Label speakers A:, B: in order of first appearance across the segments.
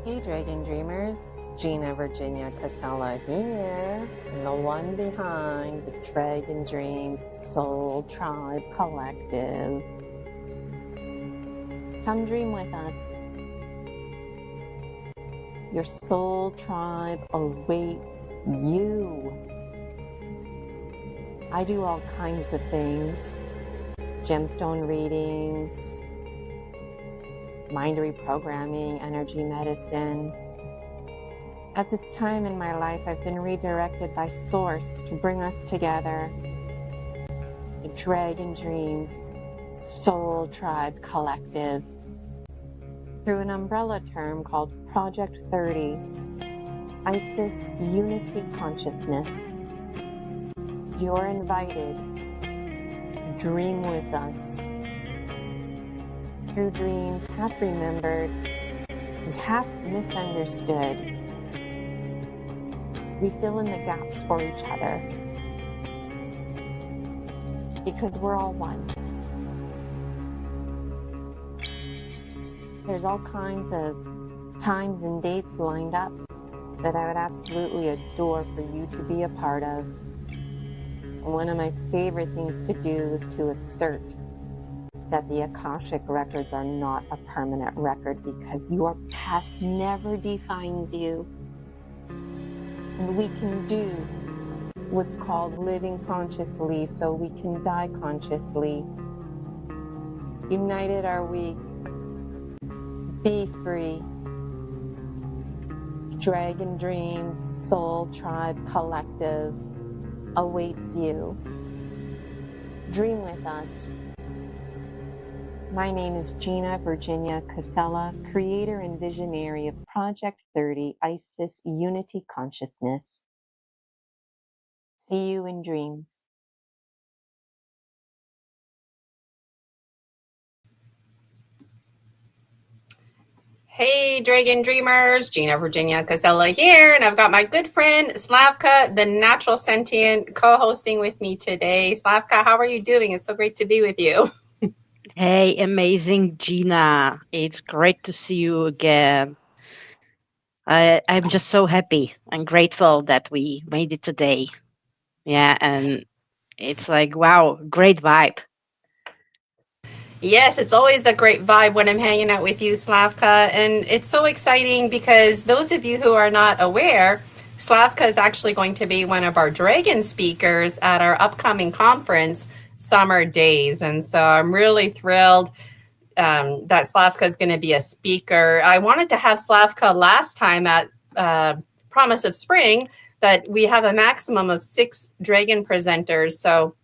A: Hey Dragon Dreamers, Gina Virginia Casella here, and the one behind the Dragon Dreams Soul Tribe Collective. Come dream with us. Your soul tribe awaits you. I do all kinds of things. Gemstone readings, mind reprogramming, energy medicine. At this time in my life, I've been redirected by Source to bring us together. The Dragon Dreams Soul Tribe Collective through an umbrella term called Project 30, Isis Unity Consciousness. You're invited. Dream with us. Through dreams, half remembered and half misunderstood, we fill in the gaps for each other because we're all one. There's all kinds of times and dates lined up that I would absolutely adore for you to be a part of. One of my favorite things to do is to assert that the Akashic records are not a permanent record because your past never defines you. And we can do what's called living consciously so we can die consciously. United are we. Be free. Dragon Dreams Soul Tribe Collective awaits you. Dream with us. My name is Gina Virginia Casella, creator and visionary of Project 30 Isis Unity Consciousness. See you in dreams.
B: Hey, Dragon Dreamers, Gina Virginia Casella here, and I've got my good friend Slavka, the natural sentient, co-hosting with me today. Slavka, how are you doing? It's so great to be with you.
C: Hey, amazing Gina. It's great to see you again. I'm just so happy and grateful that we made it today. Yeah, and it's like, wow, great vibe.
B: Yes, it's always a great vibe when I'm hanging out with you, Slavka, and it's so exciting because those of you who are not aware, Slavka is actually going to be one of our dragon speakers at our upcoming conference, Summer Days, and so I'm really thrilled that Slavka is going to be a speaker. I wanted to have Slavka last time at Promise of Spring, but we have a maximum of 6 dragon presenters. So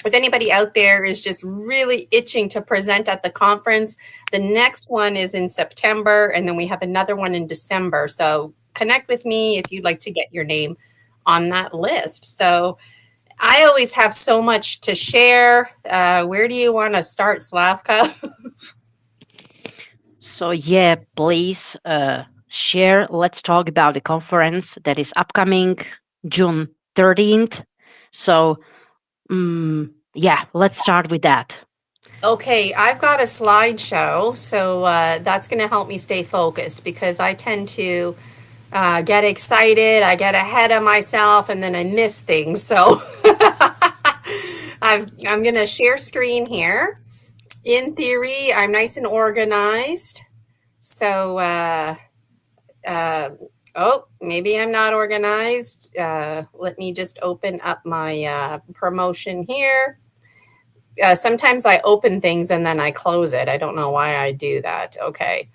B: if anybody out there is just really itching to present at the conference, the next one is in September, and then we have another one in December. So connect with me if you'd like to get your name on that list. So I always have so much to share. Where do you want to start, Slavka?
C: So yeah, please share. Let's talk about the conference that is upcoming June 13th. So yeah, let's start with that.
B: Okay, I've got a slideshow, so that's going to help me stay focused because I tend to get excited, I get ahead of myself, and then I miss things. So I'm going to share screen here. In theory, I'm nice and organized. So, oh, maybe I'm not organized. Let me just open up my promotion here. Sometimes I open things and then I close it. I don't know why I do that. Okay.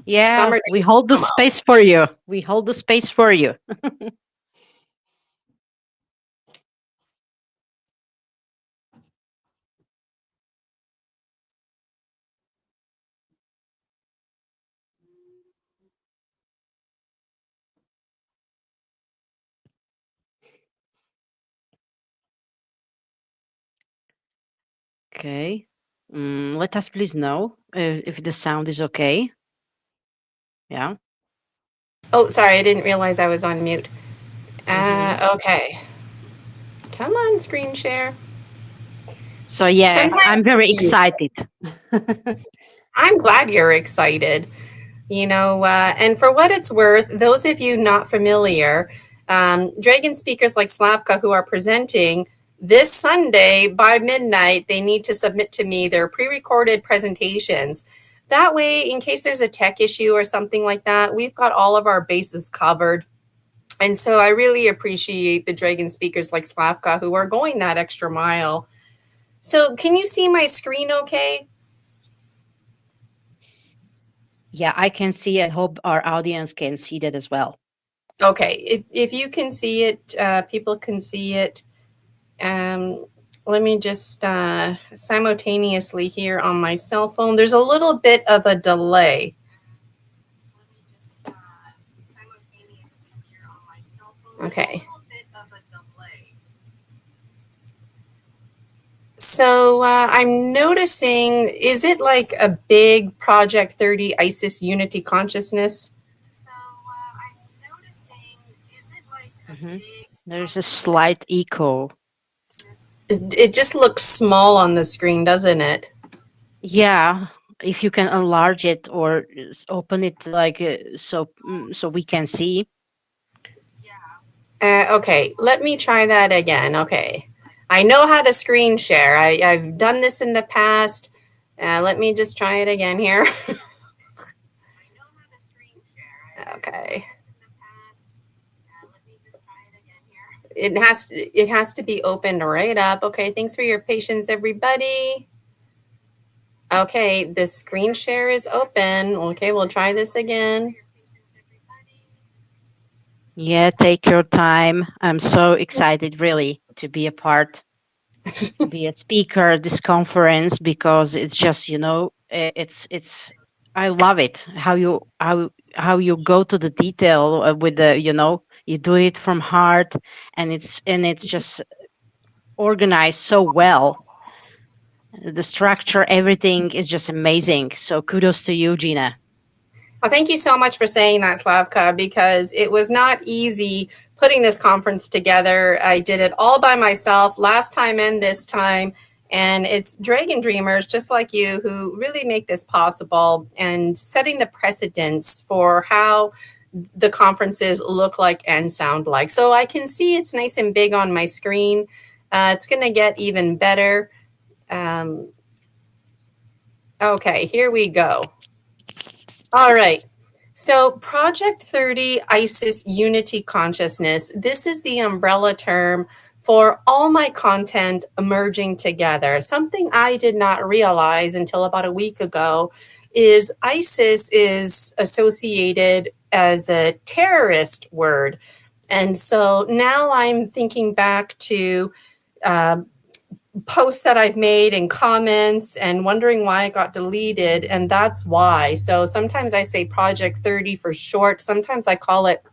C: Yeah, we hold the space for you. We hold the space for you. Okay. Let us please know if the sound is okay. Yeah.
B: Oh, sorry, I didn't realize I was on mute. Okay. Come on, screen share.
C: So yeah, I'm very excited.
B: I'm glad you're excited. And for what it's worth, those of you not familiar, Dragon speakers like Slavka who are presenting this Sunday by midnight, they need to submit to me their pre-recorded presentations. That way, in case there's a tech issue or something like that, we've got all of our bases covered. And so I really appreciate the Dragon speakers like Slavka who are going that extra mile. So can you see my screen okay?
C: Yeah, I can see. I hope our audience can see that as well.
B: Okay, if you can see it, people can see it. Let me just simultaneously here on my cell phone. There's a little bit of a delay. Okay. So I'm noticing, is it like a big Project 30 ISIS Unity consciousness?
C: There's a slight echo.
B: It just looks small on the screen, doesn't it?
C: Yeah, if you can enlarge it or open it like so we can see.
B: Okay, let me try that again. Okay, I know how to screen share. I've done this in the past. Let me just try it again here. Okay. It has to be opened right up. Okay, thanks for your patience, everybody. Okay, the screen share is open. Okay, we'll try this again.
C: Yeah, take your time. I'm so excited really to be a part, to be a speaker at this conference, because it's just, it's I love it how you go to the detail with the, you do it from heart, and it's just organized so well. The structure, everything is just amazing. So kudos to you, Gina.
B: Well, thank you so much for saying that, Slavka, because it was not easy putting this conference together. I did it all by myself last time and this time. And it's Dragon Dreamers just like you who really make this possible and setting the precedence for how the conferences look like and sound like. So I can see it's nice and big on my screen. It's going to get even better. Okay, here we go. All right. So Project 30 ISIS Unity Consciousness, this is the umbrella term for all my content merging together. Something I did not realize until about a week ago is ISIS is associated as a terrorist word. And so now I'm thinking back to posts that I've made and comments and wondering why it got deleted, and that's why. So sometimes I say Project 30 for short, sometimes I call it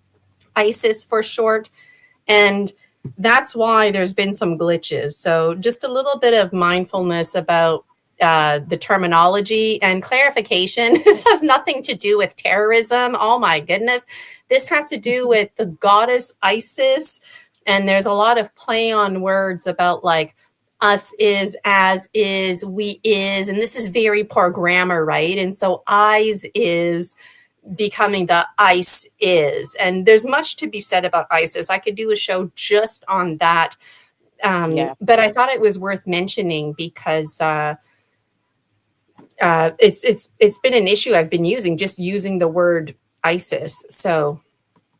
B: ISIS for short, and that's why there's been some glitches. So just a little bit of mindfulness about the terminology and clarification. This has nothing to do with terrorism. Oh my goodness. This has to do with the goddess Isis, and there's a lot of play on words about like us is, as is, we is, and this is very poor grammar, right? And so eyes is becoming the ice is, and there's much to be said about ISIS. I could do a show just on that, but I thought it was worth mentioning because it's been an issue I've been using the word ISIS. So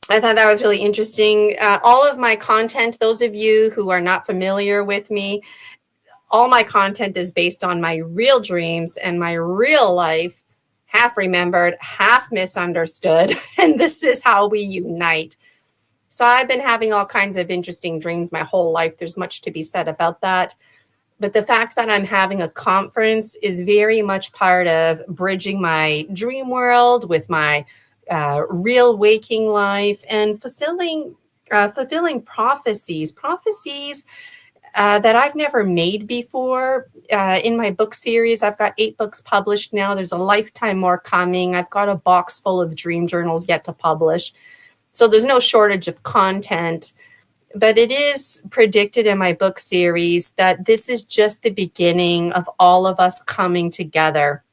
B: I thought that was really interesting. All of my content, those of you who are not familiar with me, all my content is based on my real dreams and my real life, half remembered, half misunderstood. And this is how we unite. So I've been having all kinds of interesting dreams my whole life. There's much to be said about that. But the fact that I'm having a conference is very much part of bridging my dream world with my real waking life and fulfilling prophecies that I've never made before. In my book series, I've got 8 books published now. There's a lifetime more coming. I've got a box full of dream journals yet to publish. So there's no shortage of content. But it is predicted in my book series that this is just the beginning of all of us coming together.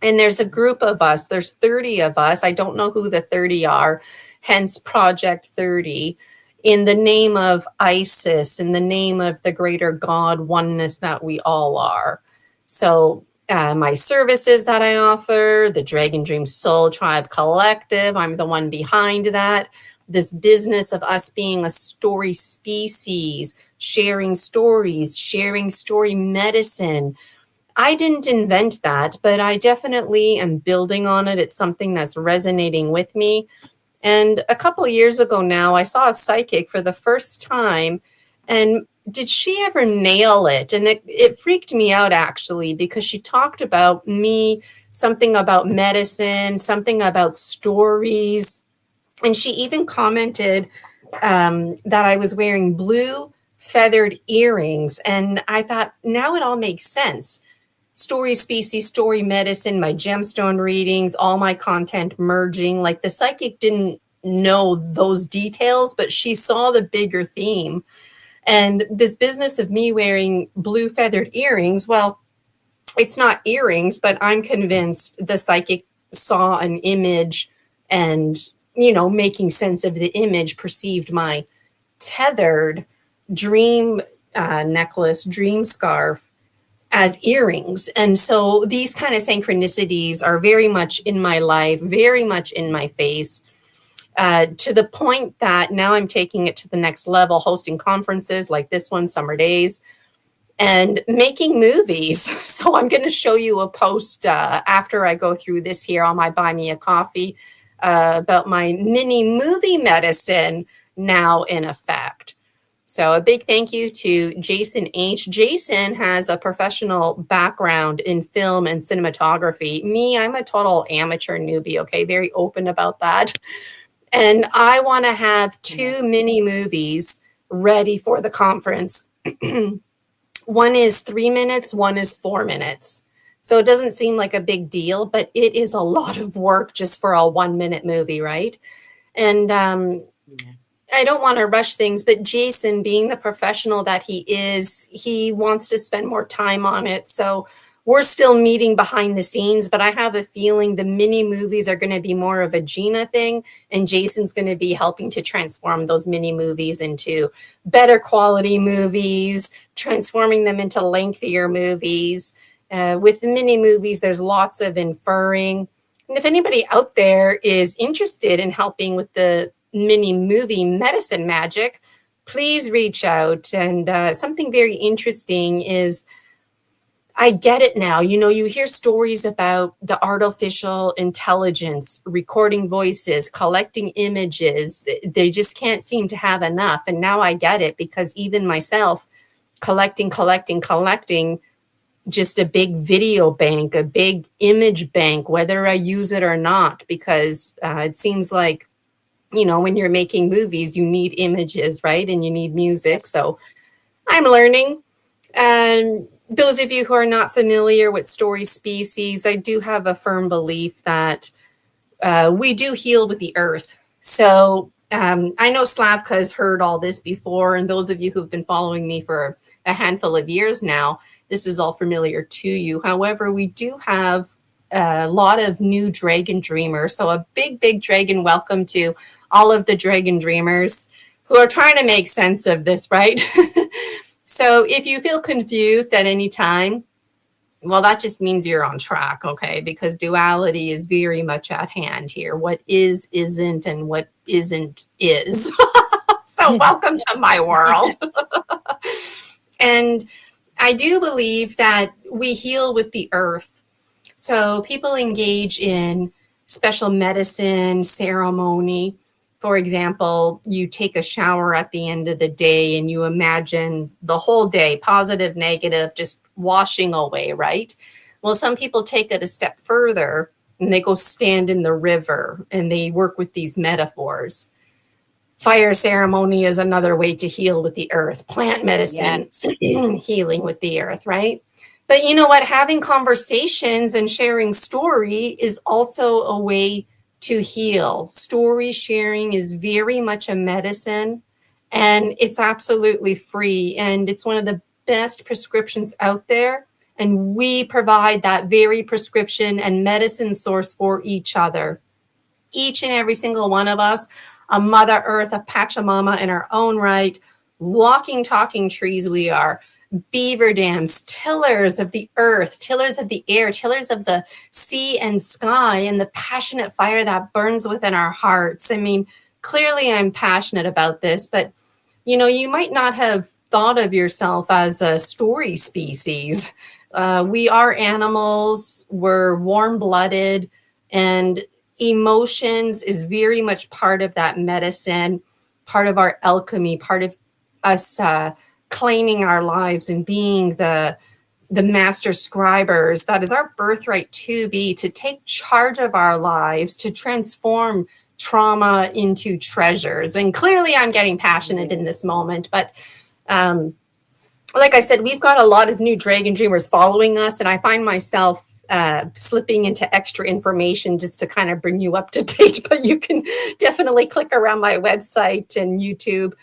B: And there's a group of us, there's 30 of us. I don't know who the 30 are, hence Project 30, in the name of Isis, in the name of the greater God oneness that we all are. So my services that I offer, the Dragon Dream Soul Tribe Collective, I'm the one behind that. This business of us being a story species, sharing stories, sharing story medicine. I didn't invent that, but I definitely am building on it. It's something that's resonating with me. And a couple of years ago now, I saw a psychic for the first time. And did she ever nail it? And it freaked me out, actually, because she talked about me, something about medicine, something about stories. And she even commented that I was wearing blue feathered earrings. And I thought, now it all makes sense. Story species, story medicine, my gemstone readings, all my content merging. Like the psychic didn't know those details, but she saw the bigger theme. And this business of me wearing blue feathered earrings, well, it's not earrings, but I'm convinced the psychic saw an image and, making sense of the image, perceived my tethered dream necklace, dream scarf as earrings. And so these kind of synchronicities are very much in my life, very much in my face, to the point that now I'm taking it to the next level, hosting conferences like this one, Summer Days, and making movies. So I'm going to show you a post after I go through this here on my Buy Me a Coffee about my mini movie medicine now in effect. So a big thank you to Jason H. Jason has a professional background in film and cinematography. Me, I'm a total amateur newbie, okay? Very open about that. And I want to have 2 mini movies ready for the conference. One is 3 minutes, one is 4 minutes. So it doesn't seem like a big deal, but it is a lot of work just for a 1-minute movie, right? And I don't want to rush things, but Jason, being the professional that he is, he wants to spend more time on it. So we're still meeting behind the scenes, but I have a feeling the mini movies are going to be more of a Gina thing, and Jason's going to be helping to transform those mini movies into better quality movies, transforming them into lengthier movies. With the mini movies, there's lots of inferring. And if anybody out there is interested in helping with the mini movie medicine magic, please reach out. And something very interesting is, I get it now. You hear stories about the artificial intelligence, recording voices, collecting images. They just can't seem to have enough. And now I get it, because even myself, collecting, just a big video bank, a big image bank, whether I use it or not, because it seems like, when you're making movies, you need images, right? And you need music. So I'm learning. And those of you who are not familiar with story species, I do have a firm belief that we do heal with the earth. So I know Slavka has heard all this before, and those of you who've been following me for a handful of years now, this is all familiar to you. However, we do have a lot of new dragon dreamers. So a big dragon welcome to all of the dragon dreamers who are trying to make sense of this, right? So if you feel confused at any time, well, that just means you're on track, okay? Because duality is very much at hand here. What is, isn't, and what isn't is. So welcome to my world. And I do believe that we heal with the earth. So people engage in special medicine, ceremony. For example, you take a shower at the end of the day and you imagine the whole day, positive, negative, just washing away, right? Well, some people take it a step further and they go stand in the river and they work with these metaphors. Fire ceremony is another way to heal with the earth. Plant medicine, yes. Healing with the earth, right? But you know what? Having conversations and sharing story is also a way to heal. Story sharing is very much a medicine, and it's absolutely free. And it's one of the best prescriptions out there. And we provide that very prescription and medicine source for each other. Each and every single one of us, a Mother Earth, a Pachamama in our own right, walking, talking trees we are. Beaver dams, tillers of the earth, tillers of the air, tillers of the sea and sky, and the passionate fire that burns within our hearts. I mean, clearly I'm passionate about this, but you might not have thought of yourself as a story species. We are animals, we're warm-blooded, and emotions is very much part of that medicine, part of our alchemy, part of us claiming our lives and being the master scribers. That is our birthright to take charge of our lives, to transform trauma into treasures. And clearly I'm getting passionate in this moment, but like I said, we've got a lot of new Dragon Dreamers following us, and I find myself slipping into extra information just to kind of bring you up to date, but you can definitely click around my website and YouTube.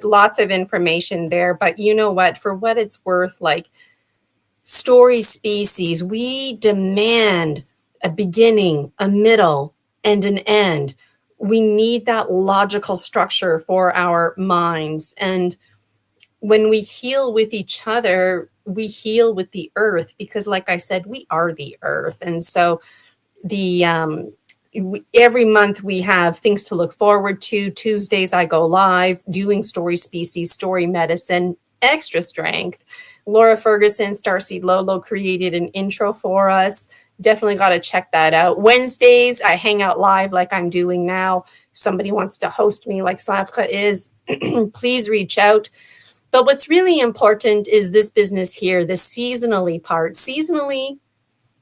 B: Lots of information there, but you know what, for what it's worth, like story species, we demand a beginning, a middle, and an end. We need that logical structure for our minds. And when we heal with each other, we heal with the earth, because like I said, we are the earth. And so every month we have things to look forward to. Tuesdays I go live doing story species, story medicine, extra strength. Laura Ferguson, Starseed Lolo created an intro for us. Definitely got to check that out. Wednesdays I hang out live like I'm doing now. If somebody wants to host me like Slavka is, please reach out. But what's really important is this business here, the seasonally part. Seasonally,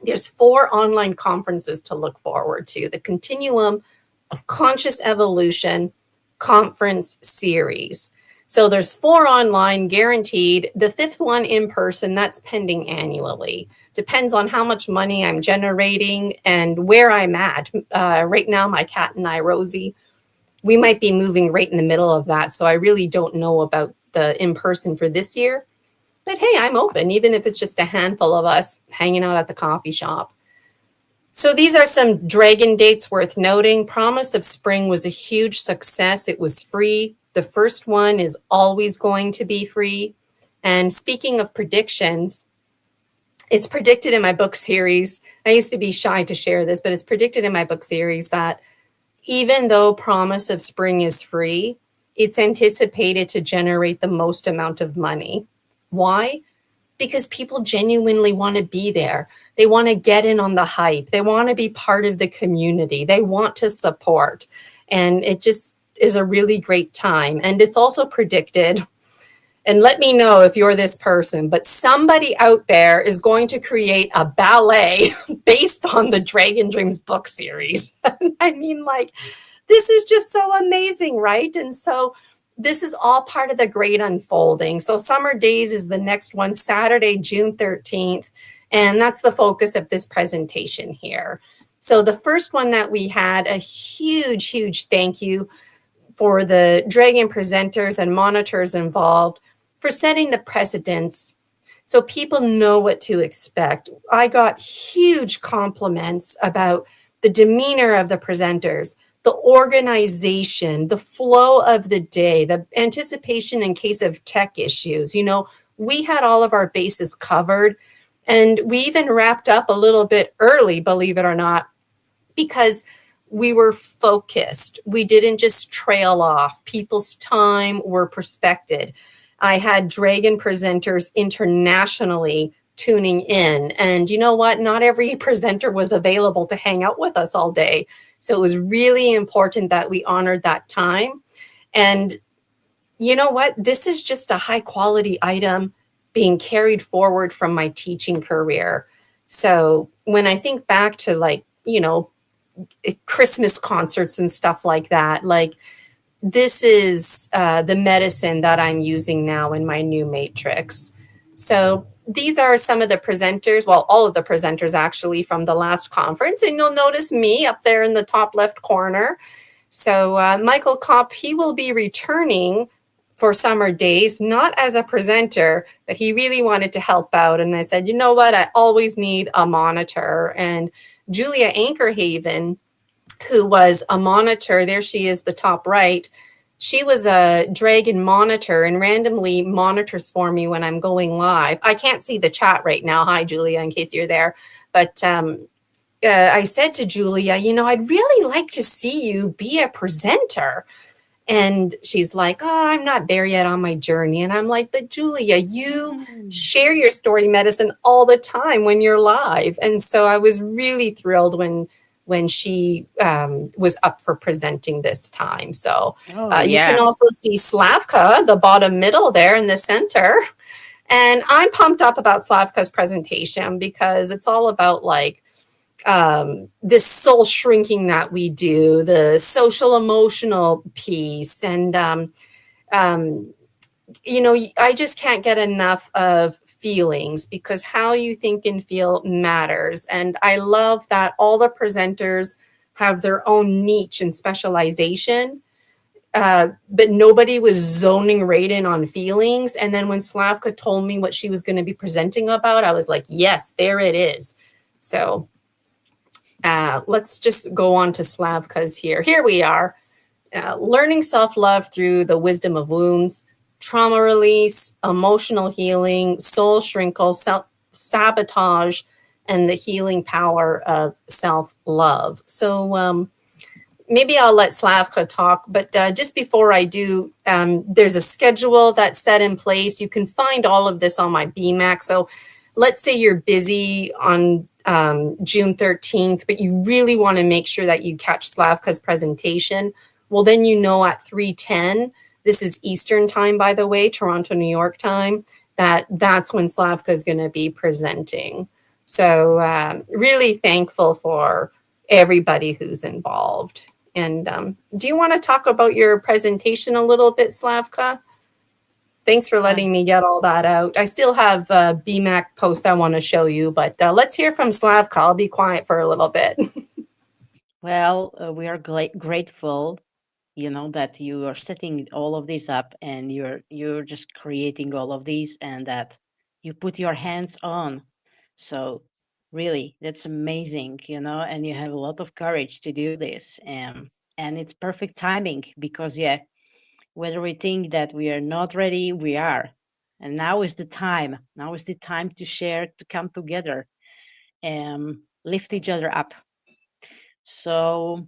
B: there's 4 online conferences to look forward to. The Continuum of Conscious Evolution Conference Series. So there's 4 online guaranteed. The 5th one in person, that's pending annually. Depends on how much money I'm generating and where I'm at. Right now, my cat and I, Rosie, we might be moving right in the middle of that. So I really don't know about the in-person for this year. But hey, I'm open, even if it's just a handful of us hanging out at the coffee shop. So these are some dragon dates worth noting. Promise of Spring was a huge success. It was free. The first one is always going to be free. And speaking of predictions, it's predicted in my book series. I used to be shy to share this, but it's predicted in my book series that even though Promise of Spring is free, it's anticipated to generate the most amount of money. Why? Because people genuinely want to be there. They want to get in on the hype. They want to be part of the community. They want to support. And it just is a really great time. And it's also predicted, and let me know if you're this person, but somebody out there is going to create a ballet based on the Dragon Dreams book series. I mean, like, this is just so amazing, right? And so this is all part of the great unfolding. So Summer Days is the next one, Saturday, June 13th. And that's the focus of this presentation here. So the first one that we had, a huge, huge thank you for the Dragon presenters and monitors involved for setting the precedents so people know what to expect. I got huge compliments about the demeanor of the presenters, the organization, the flow of the day, the anticipation in case of tech issues. We had all of our bases covered, and we even wrapped up a little bit early, believe it or not, because we were focused. We didn't just trail off. People's time were respected. I had Dragon presenters internationally tuning in. And you know what? Not every presenter was available to hang out with us all day. So it was really important that we honored that time. And you know what? This is just a high quality item being carried forward from my teaching career. So when I think back to Christmas concerts and stuff like that, this is the medicine that I'm using now in my new matrix. So these are some of the presenters, well, all of the presenters actually from the last conference. And you'll notice me up there in the top left corner. So Michael Kopp, he will be returning for summer days, not as a presenter, but he really wanted to help out. And I said, you know what? I always need a monitor. And Julia Ankerhaven, who was a monitor, there she is, the top right. She was a dragon monitor and randomly monitors for me when I'm going live. I can't see the chat right now. Hi, Julia, in case you're there. But I said to Julia, you know, I'd really like to see you be a presenter. And she's like, oh, I'm not there yet on my journey. And I'm like, but Julia, you share your story medicine all the time when you're live. And so I was really thrilled when she was up for presenting this time. So you can also see Slavka, the bottom middle there in the center. And I'm pumped up about Slavka's presentation because it's all about like this soul shrinking that we do, the social emotional piece. And, you know, I just can't get enough of feelings because how you think and feel matters. And I love that all the presenters have their own niche and specialization. But nobody was zoning right in on feelings. And then when Slavka told me what she was going to be presenting about, I was like, yes, there it is. So let's just go on to Slavka's here. Here we are. Learning self-love through the wisdom of wounds, trauma release, emotional healing, soul shrinkle, self-sabotage, and the healing power of self-love. So maybe I'll let Slavka talk, but just before I do, there's a schedule that's set in place. You can find all of this on my BMAC. So let's say you're busy on June 13th, but you really want to make sure that you catch Slavka's presentation. Well, then you know at 3:10, this is Eastern time, by the way, Toronto, New York time, that's when Slavka is going to be presenting. So really thankful for everybody who's involved. And do you want to talk about your presentation a little bit, Slavka? Thanks for letting me get all that out. I still have BMAC posts I want to show you, but let's hear from Slavka. I'll be quiet for a little bit.
C: Well, we are grateful, you know, that you are setting all of this up and you're just creating all of these and that you put your hands on. So really, that's amazing, you know, and you have a lot of courage to do this. And it's perfect timing because, yeah, whether we think that we are not ready, we are. And now is the time. Now is the time to share, to come together and lift each other up. So,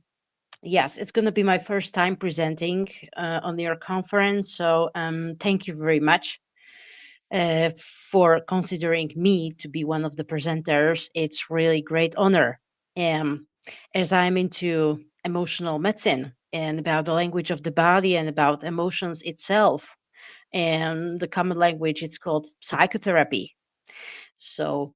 C: yes, it's going to be my first time presenting on your conference. So, thank you very much uh, for considering me to be one of the presenters. It's really great honor. Um, as I'm into emotional medicine and about the language of the body and about emotions itself, and the common language, it's called psychotherapy. So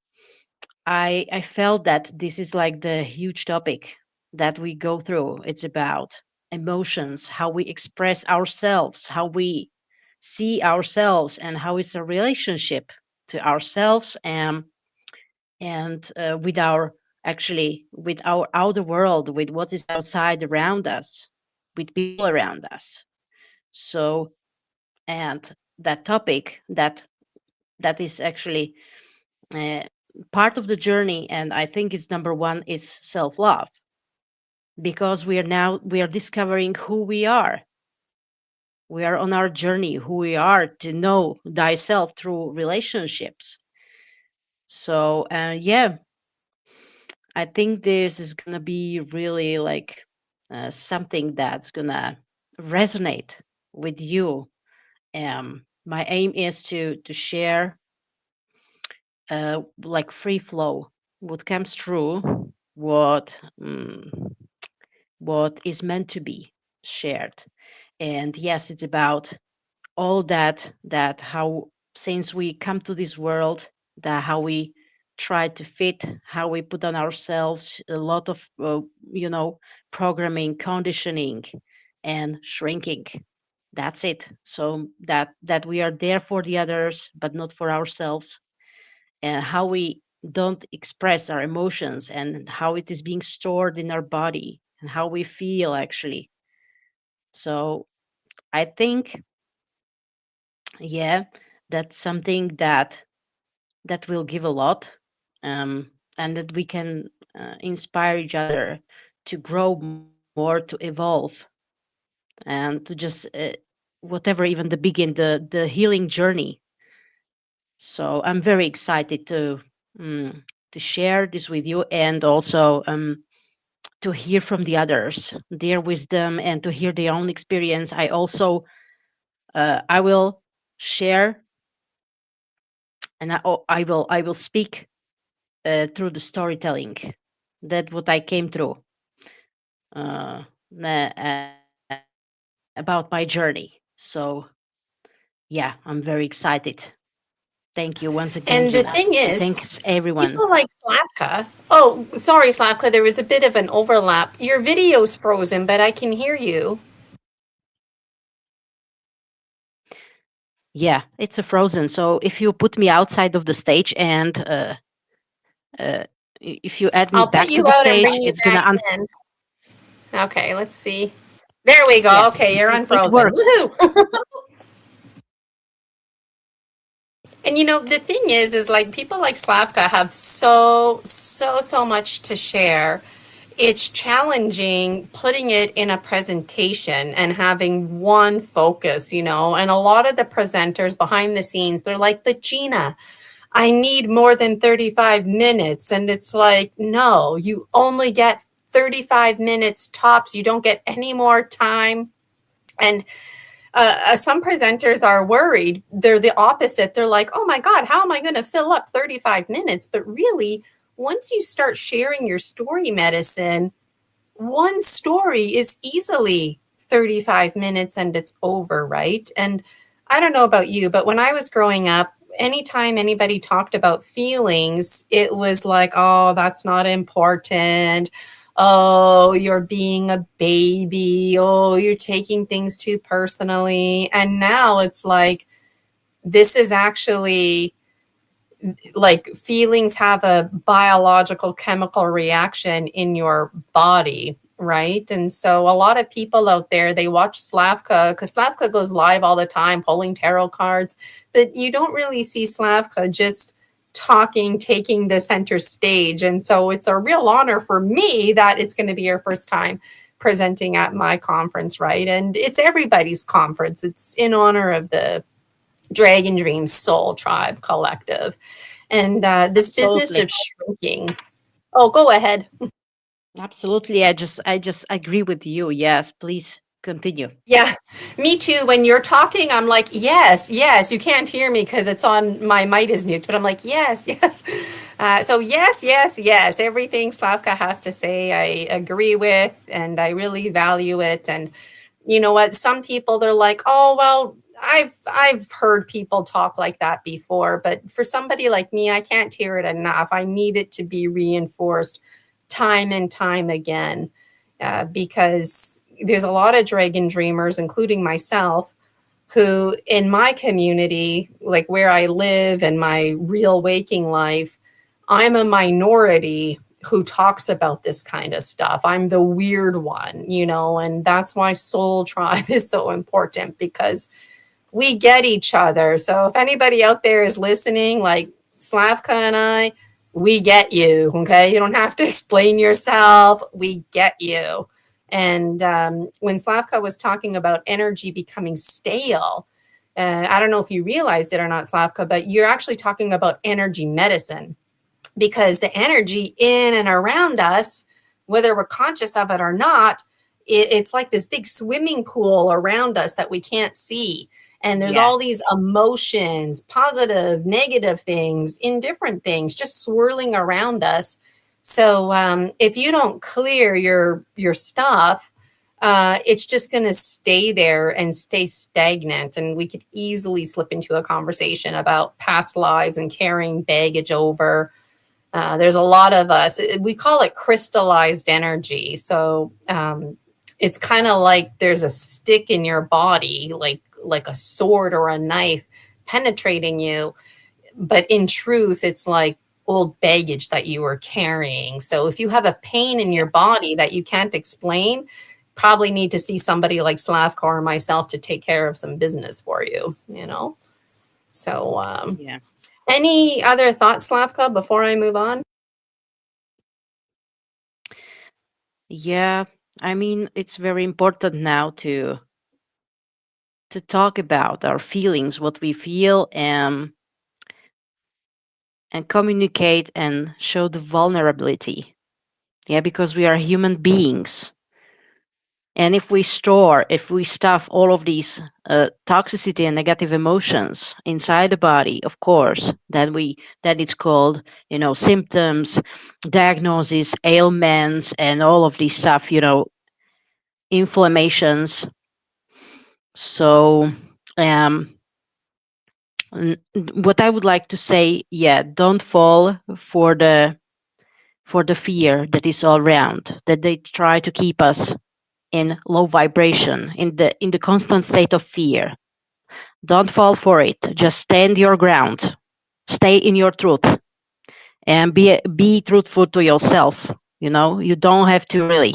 C: I felt that this is like the huge topic that we go through. It's about emotions, how we express ourselves, how we see ourselves, and how is a relationship to ourselves and with our actually with our outer world, with what is outside around us, with people around us. So and that topic that is actually uh, part of the journey, and I think it's number one is self-love, because we are discovering who we are. We are on our journey who we are to know thyself through relationships. So yeah, I think this is gonna be really like something that's gonna resonate with you. My aim is to share like free flow, what comes through, what what is meant to be shared. And yes, it's about all that how since we come to this world, that how we try to fit, how we put on ourselves a lot of you know, programming, conditioning, and shrinking. That's it. So that we are there for the others but not for ourselves, and how we don't express our emotions and how it is being stored in our body and how we feel actually. So I think yeah, that's something that will give a lot, and that we can inspire each other to grow more, to evolve, and to just whatever, even the begin the healing journey. So I'm very excited um, to share this with you, and also to hear from the others their wisdom and to hear their own experience. I also I will share, and I will speak through the storytelling that what I came through about my journey. So yeah, I'm very excited. Thank you once again, Gina,
B: And the
C: and
B: thing
C: thanks
B: is,
C: everyone.
B: people like Slavka. Oh, sorry, Slavka, there was a bit of an overlap. Your video's frozen, but I can hear you.
C: Yeah, it's a frozen. So if you put me outside of the stage and uh, if you add me
B: I'll put
C: back to
B: you
C: the
B: out and
C: stage,
B: bring you
C: it's
B: back
C: gonna
B: in. Okay, let's see. There we go.
C: yes,
B: Okay, you're
C: it
B: unfrozen.
C: works.
B: Woohoo! And the thing is like people like Slavka have so much to share. It's challenging putting it in a presentation and having one focus, and a lot of the presenters behind the scenes, they're like, but Gina, I need more than 35 minutes. And it's like, no, you only get 35 minutes tops. You don't get any more time. And some presenters are worried. They're the opposite. They're like, oh my God, how am I going to fill up 35 minutes? But really, once you start sharing your story medicine, one story is easily 35 minutes and it's over, right? And I don't know about you, but when I was growing up, anytime anybody talked about feelings, it was like, oh, that's not important. Oh, you're being a baby. Oh, you're taking things too personally. And now it's like, this is actually like feelings have a biological chemical reaction in your body, right? And so a lot of people out there, they watch Slavka because Slavka goes live all the time pulling tarot cards, but you don't really see Slavka just talking, taking the center stage. And so it's a real honor for me that it's going to be your first time presenting at my conference, right? And it's everybody's conference. It's in honor of the Dragon Dreams Soul Tribe Collective. And this business
C: Absolutely,
B: of shrinking. Oh, go ahead.
C: absolutely. I just agree with you. Yes, please continue.
B: Yeah, me too. When you're talking, I'm like, yes, yes. You can't hear me because it's on my mic is mute, but I'm like, yes, yes. So yes, yes, yes. Everything Slavka has to say, I agree with, and I really value it. And you know what? Some people they're like, oh well, I've heard people talk like that before, but for somebody like me, I can't hear it enough. I need it to be reinforced time and time again, because there's a lot of dragon dreamers, including myself, who in my community, like where I live and my real waking life, I'm a minority who talks about this kind of stuff. I'm the weird one, and that's why Soul Tribe is so important because we get each other. So if anybody out there is listening, like Slavka and I, we get you. Okay. You don't have to explain yourself. We get you. And when Slavka was talking about energy becoming stale, I don't know if you realized it or not, Slavka, but you're actually talking about energy medicine because the energy in and around us, whether we're conscious of it or not, it's like this big swimming pool around us that we can't see. And there's
C: Yeah,
B: all these emotions, positive, negative things, indifferent things, just swirling around us. So if you don't clear your stuff, it's just going to stay there and stay stagnant. And we could easily slip into a conversation about past lives and carrying baggage over. There's a lot of us, we call it crystallized energy. So it's kind of like there's a stick in your body, like a sword or a knife penetrating you. But in truth, it's like old baggage that you were carrying. So if you have a pain in your
C: yeah,
B: body that you can't explain, probably need to see somebody like Slavka or myself to take care of some business for you, So,
C: Yeah.
B: any other thoughts, Slavka, before I move on?
C: Yeah. I mean, it's very important now to talk about our feelings, what we feel, and communicate and show the vulnerability. Yeah, because we are human beings. And if we stuff all of these toxicity and negative emotions inside the body, of course, then it's called, symptoms, diagnosis, ailments, and all of these stuff, inflammations. So, um, what I would like to say, yeah, don't fall for the fear that is all around, that they try to keep us in low vibration, in the constant state of fear. Don't fall for it. Just stand your ground. Stay in your truth and be truthful to yourself. You don't have to really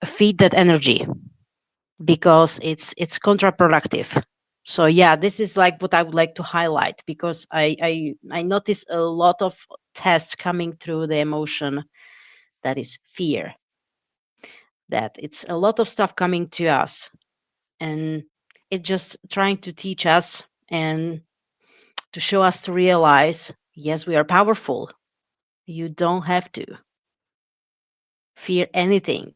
C: feed that energy because it's counterproductive. So yeah, this is like what I would like to highlight because I notice a lot of tests coming through the emotion that is fear. That it's a lot of stuff coming to us, and it's just trying to teach us and to show us to realize, yes, we are powerful. You don't have to fear anything.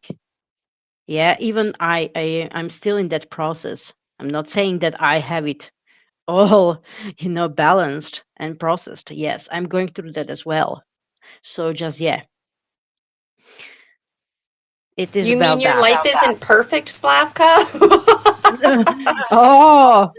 C: Yeah, even I'm still in that process. I'm not saying that I have it all, balanced and processed. Yes, I'm going through that as well. So just, yeah, it is
B: You mean
C: about
B: your
C: that.
B: life isn't perfect, Slavka?
C: Oh,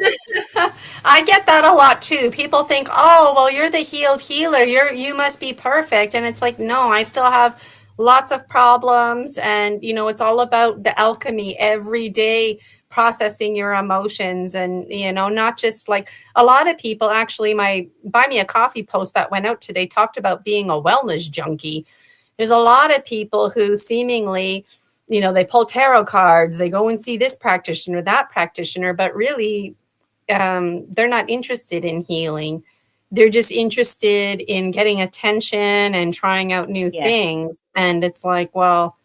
B: I get that a lot too. People think, "Oh, well, you're the healed healer. You must be perfect." And it's like, "No, I still have lots of problems." And, it's all about the alchemy every day, processing your emotions, and, not just like a lot of people. Actually, my Buy Me a Coffee post that went out today talked about being a wellness junkie. There's a lot of people who seemingly, they pull tarot cards, they go and see this practitioner, that practitioner, but really, they're not interested in healing. They're just interested in getting attention and trying out new
C: yeah,
B: things. And it's like, well,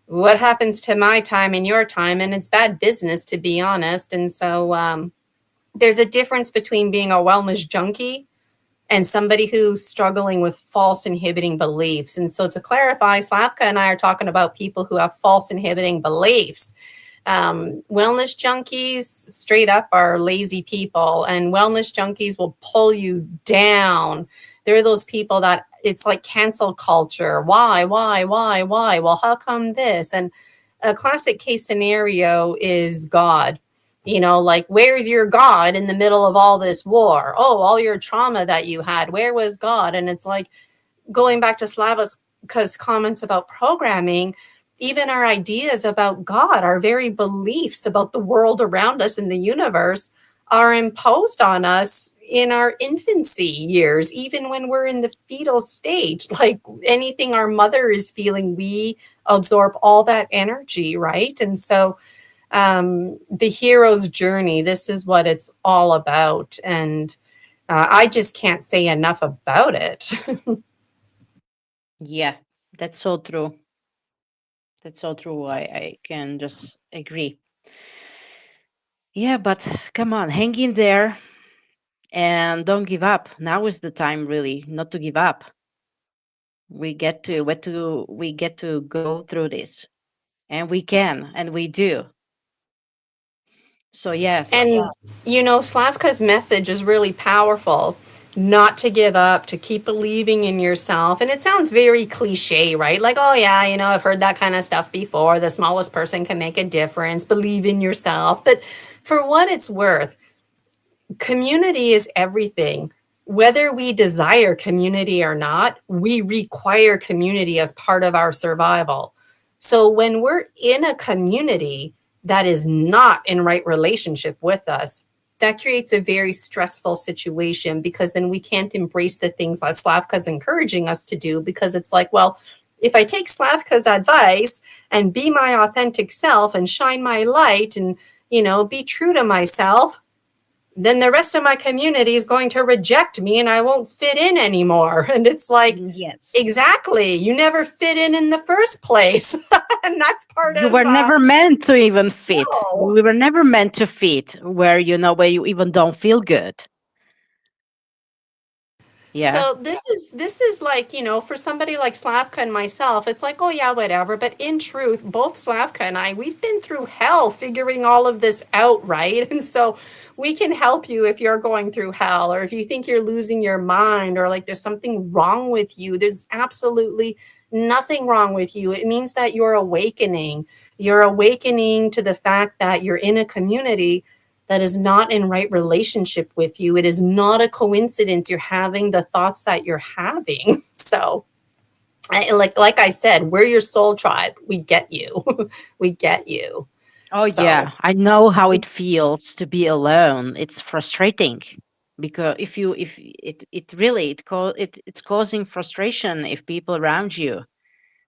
B: what happens to my time and your time? And it's bad business, to be honest. And so there's a difference between being a wellness junkie and somebody who's struggling with false inhibiting beliefs. And so to clarify, Slavka and I are talking about people who have false inhibiting beliefs. Wellness junkies straight up are lazy people, and wellness junkies will pull you down. They're those people that it's like cancel culture. Why? Well, how come this? And a classic case scenario is God. Like, where's your God in the middle of all this war? Oh, all your trauma that you had, where was God? And it's like, going back to Slava's comments about programming, even our ideas about God, our very beliefs about the world around us and the universe are imposed on us in our infancy years, even when we're in the fetal stage. Like anything our mother is feeling, we absorb all that energy, right? And so the hero's journey, this is what it's all about. And I just can't say enough about it.
C: yeah, that's so true. That's so true. I can just agree. Yeah, but come on, hang in there and don't give up. Now is the time really not to give up. We get to go through this. And we can, and we do. So yeah.
B: And, Slavka's message is really powerful, not to give up, to keep believing in yourself. And it sounds very cliche, right? Like, oh, yeah, I've heard that kind of stuff before. The smallest person can make a difference. Believe in yourself. But for what it's worth, community is everything. Whether we desire community or not, we require community as part of our survival. So when we're in a community that is not in right relationship with us, that creates a very stressful situation, because then we can't embrace the things that Slavka's encouraging us to do, because it's like, well, if I take Slavka's advice and be my authentic self and shine my light and, be true to myself, then the rest of my community is going to reject me and I won't fit in anymore. And it's like,
C: Yes.
B: exactly. You never fit in the first place. And that's part
C: You
B: of,
C: were never meant to even fit.
B: no.
C: We were never meant to fit where, where you even don't feel good. Yeah.
B: So this is like, for somebody like Slavka and myself, it's like, oh yeah, whatever. But in truth, both Slavka and I, we've been through hell figuring all of this out, right? And so we can help you if you're going through hell, or if you think you're losing your mind, or like there's something wrong with you. There's absolutely nothing wrong with you. It means that you're awakening. You're awakening to the fact that you're in a community that is not in right relationship with you. It is not a coincidence you're having the thoughts that you're having. So like I said, we're your soul tribe. We get you. We get you.
C: Oh
B: So
C: yeah, I know how it feels to be alone. It's frustrating because if it really it's causing frustration if people around you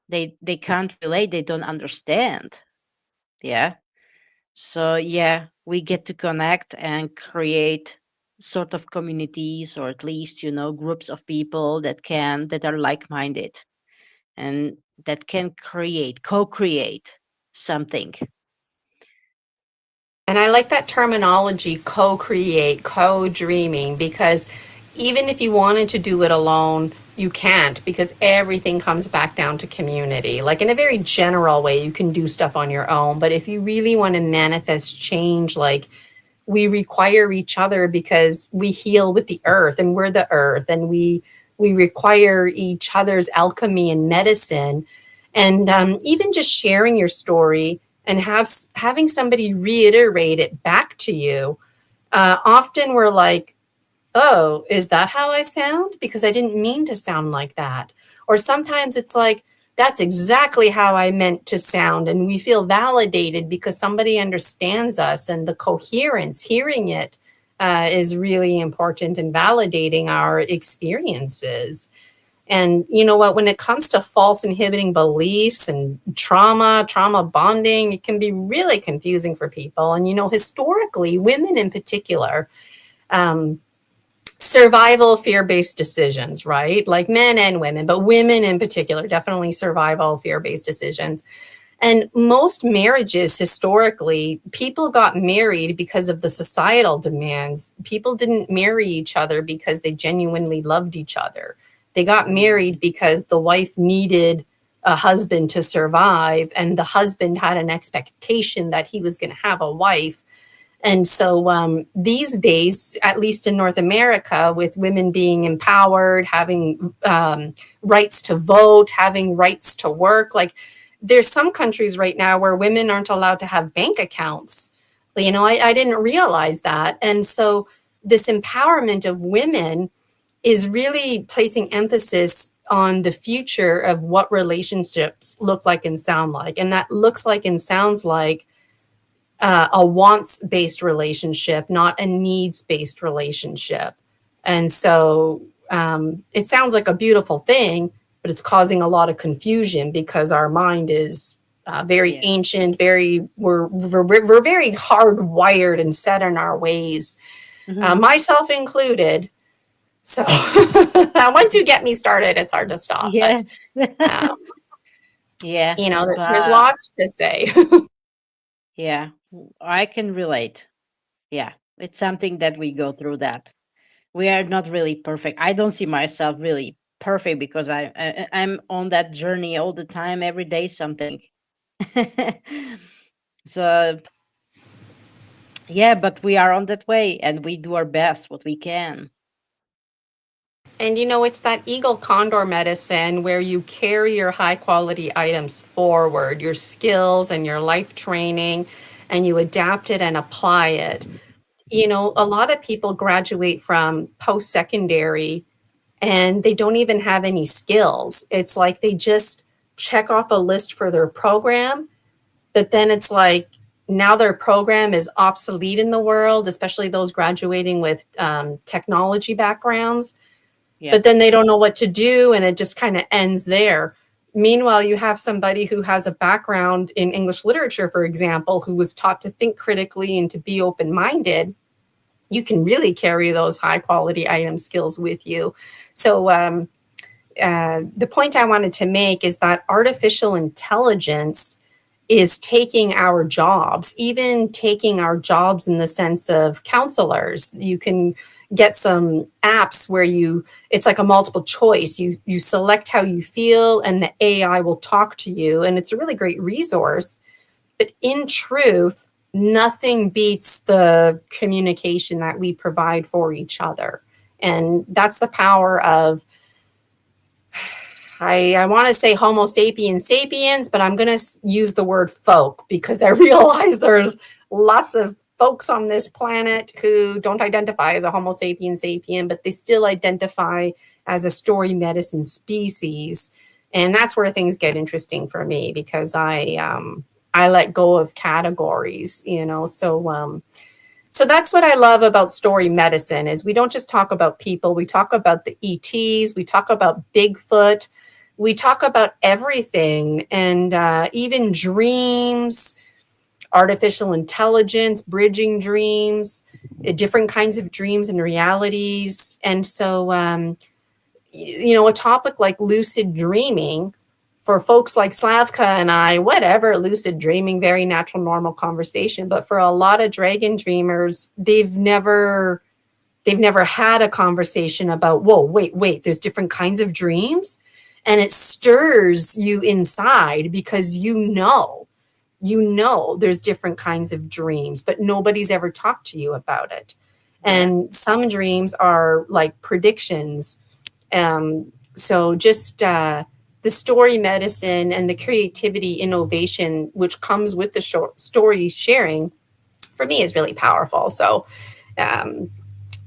C: they can't relate, they don't understand. Yeah. So yeah, we get to connect and create sort of communities, or at least, groups of people that are like-minded and that can co-create something.
B: And I like that terminology, co-create, co-dreaming, because even if you wanted to do it alone, you can't, because everything comes back down to community. Like in a very general way, you can do stuff on your own, but if you really want to manifest change, like we require each other because we heal with the earth and we're the earth, and we require each other's alchemy and medicine. And even just sharing your story and having somebody reiterate it back to you. Often we're like, oh, is that how I sound? Because I didn't mean to sound like that. Or sometimes it's like, that's exactly how I meant to sound. And we feel validated because somebody understands us, and the coherence, hearing it is really important in validating our experiences. And you know what, when it comes to false inhibiting beliefs and trauma bonding, it can be really confusing for people. And, historically, women in particular, um, survival fear-based decisions, right? Like men and women, but women in particular, definitely survival fear-based decisions. And most marriages historically, people got married because of the societal demands. People didn't marry each other because they genuinely loved each other. They got married because the wife needed a husband to survive, and the husband had an expectation that he was going to have a wife. And so these days, at least in North America, with women being empowered, having rights to vote, having rights to work, like there's some countries right now where women aren't allowed to have bank accounts. I didn't realize that. And so this empowerment of women is really placing emphasis on the future of what relationships look like and sound like. And that looks like and sounds like a wants-based relationship, not a needs-based relationship. And so it sounds like a beautiful thing, but it's causing a lot of confusion because our mind is very ancient, we're very hardwired and set in our ways, myself included. So once you get me started, it's hard to stop.
C: Yeah.
B: But
C: Yeah.
B: there's lots to say.
C: Yeah, I can relate. Yeah, it's something that we go through that. We are not really perfect. I don't see myself really perfect because I'm on that journey all the time, every day something. So yeah, but we are on that way and we do our best what we can.
B: And it's that eagle condor medicine where you carry your high quality items forward, your skills and your life training, and you adapt it and apply it. A lot of people graduate from post secondary and they don't even have any skills. It's like they just check off a list for their program, but then it's like now their program is obsolete in the world, especially those graduating with technology backgrounds.
C: Yeah.
B: But then they don't know what to do, and it just kind of ends there. Meanwhile, you have somebody who has a background in English literature, for example, who was taught to think critically and to be open-minded. you can really carry those high quality item skills with you. So the point I wanted to make is that artificial intelligence is taking our jobs, even taking our jobs in the sense of counselors. You can get some apps where it's like a multiple choice. You select how you feel and the AI will talk to you. And it's a really great resource. But in truth, nothing beats the communication that we provide for each other. And that's the power of, I want to say Homo sapiens sapiens, but I'm going to use the word folk because I realize there's lots of folks on this planet who don't identify as a Homo sapiens sapien, but they still identify as a story medicine species. And that's where things get interesting for me because I let go of categories, So that's what I love about story medicine is we don't just talk about people. We talk about the ETs. We talk about Bigfoot. We talk about everything and even dreams, artificial intelligence, bridging dreams, different kinds of dreams and realities. And so, a topic like lucid dreaming for folks like Slavka and I, whatever, lucid dreaming, very natural, normal conversation. But for a lot of dragon dreamers, they've never had a conversation about, whoa, wait, there's different kinds of dreams. And it stirs you inside because you know there's different kinds of dreams, but nobody's ever talked to you about it. And some dreams are like predictions. So just the story medicine and the creativity innovation, which comes with the story sharing, for me is really powerful. So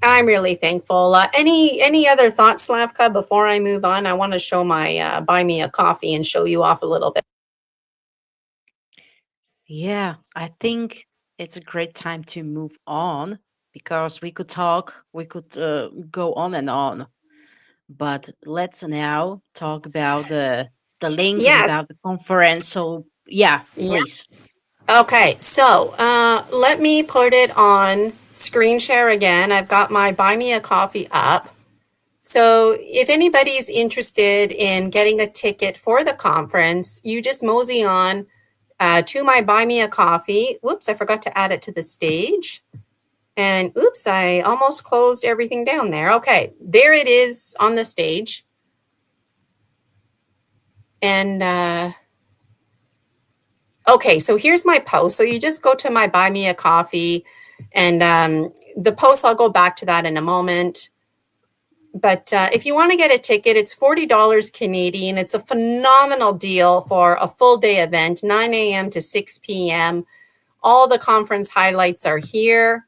B: I'm really thankful. Any other thoughts, Slavka, before I move on? I want to show my buy me a coffee and show you off a little bit.
C: Yeah, I think it's a great time to move on because we could go on and on. But let's now talk about the link and
B: Yes.
C: about the conference. So yeah, please.
B: Okay, so let me put it on screen share again. I've got my buy me a coffee up. So if anybody's interested in getting a ticket for the conference, you just mosey on to my buy me a coffee. Whoops, I forgot to add it to the stage. And oops, I almost closed everything down there. Okay, there it is on the stage. And okay, so here's my post. So you just go to my buy me a coffee and the post, I'll go back to that in a moment. But if you want to get a ticket, it's $40 Canadian. It's a phenomenal deal for a full day event, 9 a.m. to 6 p.m. All the conference highlights are here.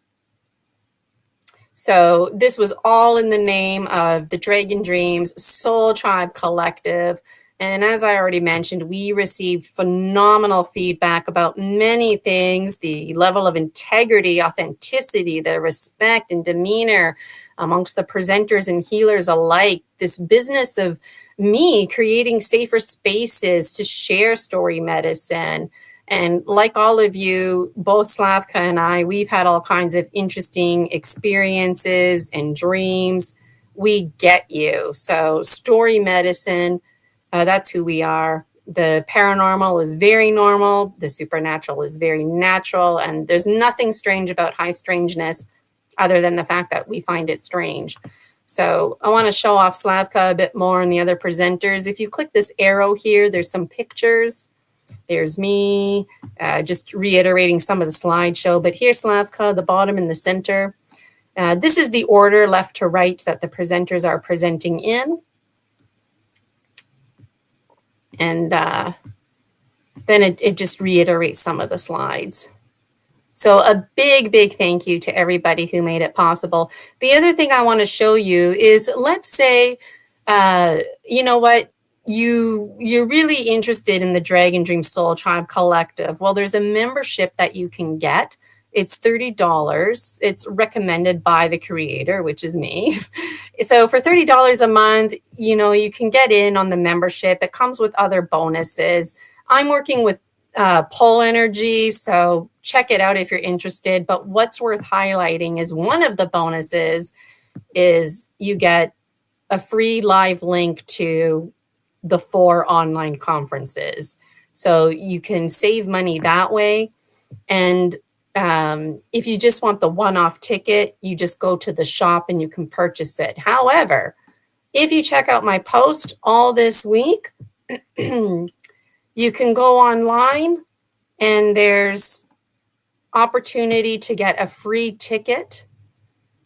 B: So this was all in the name of the Dragon Dreams Soul Tribe Collective. And as I already mentioned, we received phenomenal feedback about many things, the level of integrity, authenticity, the respect and demeanor amongst the presenters and healers alike, this business of me creating safer spaces to share story medicine. And like all of you, both Slavka and I, we've had all kinds of interesting experiences and dreams. We get you. So story medicine, that's who we are. The paranormal is very normal. The supernatural is very natural. And there's nothing strange about high strangeness other than the fact that we find it strange. So I want to show off Slavka a bit more and the other presenters. If you click this arrow here, there's some pictures. There's me, just reiterating some of the slideshow. But here's Slavka, the bottom in the center. This is the order left to right that the presenters are presenting in. And then it just reiterates some of the slides. So a big thank you to everybody who made it possible. The other thing I want to show you is, let's say, you know what, you're really interested in the Dragon Dream Soul Tribe Collective. Well, there's a membership that you can get. It's $30. It's recommended by the creator, which is me. So for $30 a month, you can get in on the membership. It comes with other bonuses. I'm working with pull energy. So check it out if you're interested. But what's worth highlighting is one of the bonuses is you get a free live link to the 4 online conferences. So you can save money that way. And if you just want the one-off ticket, you just go to the shop and you can purchase it. However, if you check out my post all this week, you can go online and there's opportunity to get a free ticket.